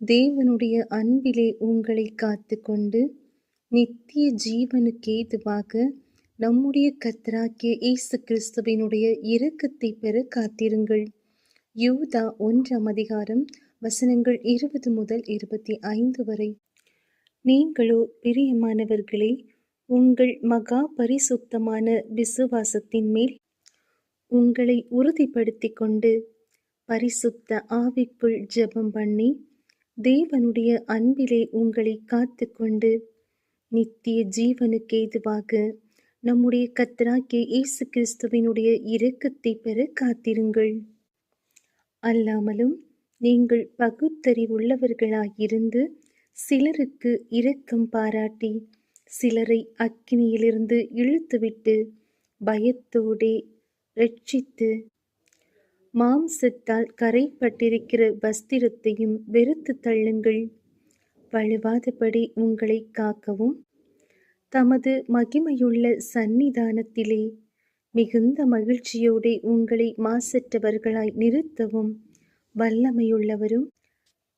தேவனுடைய அன்பிலே உங்களை காத்துக்கொண்டு நித்திய ஜீவனுக்கேதுவாக நம்முடைய கர்த்தராகிய இயேசு கிறிஸ்துவினுடைய இரக்கத்தை பெற காத்திருங்கள். யூதா 1ஆம் அதிகாரம் வசனங்கள் 20 முதல் 25 வரை. நீங்களோ பிரியமானவர்களே, உங்கள் மகா பரிசுத்தமான விசுவாசத்தின் மேல் உங்களை உறுதிப்படுத்திக் கொண்டு பரிசுத்த ஆவிக்குள் ஜெபம் பண்ணி தேவனுடைய அன்பிலே உங்களை காத்துக்கொண்டு நித்திய ஜீவனுக்கேதுவாக நம்முடைய கர்த்தராகிய இயேசு கிறிஸ்துவினுடைய இரக்கத்தை பெற காத்திருங்கள். அல்லாமலும் நீங்கள் பகுத்தறிவுள்ளவர்களாயிருந்து சிலருக்கு இரக்கம் பாராட்டி சிலரை அக்கினியிலிருந்து இழுத்துவிட்டு பயத்தோடே ரட்சித்து மாம்சத்தால் கரைப்பட்டிருக்கிற வஸ்திரத்தையும் வெறுத்து தள்ளுங்கள். வழுவாதபடி உங்களை காக்கவும் தமது மகிமையுள்ள சந்நிதானத்திலே மிகுந்த மகிழ்ச்சியோடே உங்களை மாசற்றவர்களாய் நிறுத்தவும் வல்லமையுள்ளவரும்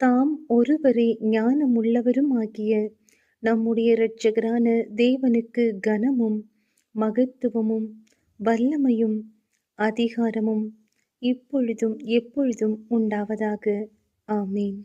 தாம் ஒருவரே ஞானமுள்ளவரும் ஆகிய நம்முடைய இரட்சகரான தேவனுக்கு கனமும் மகத்துவமும் வல்லமையும் அதிகாரமும் இப்பொழுதும் எப்பொழுதும் உண்டாவதாக. ஆமீன்.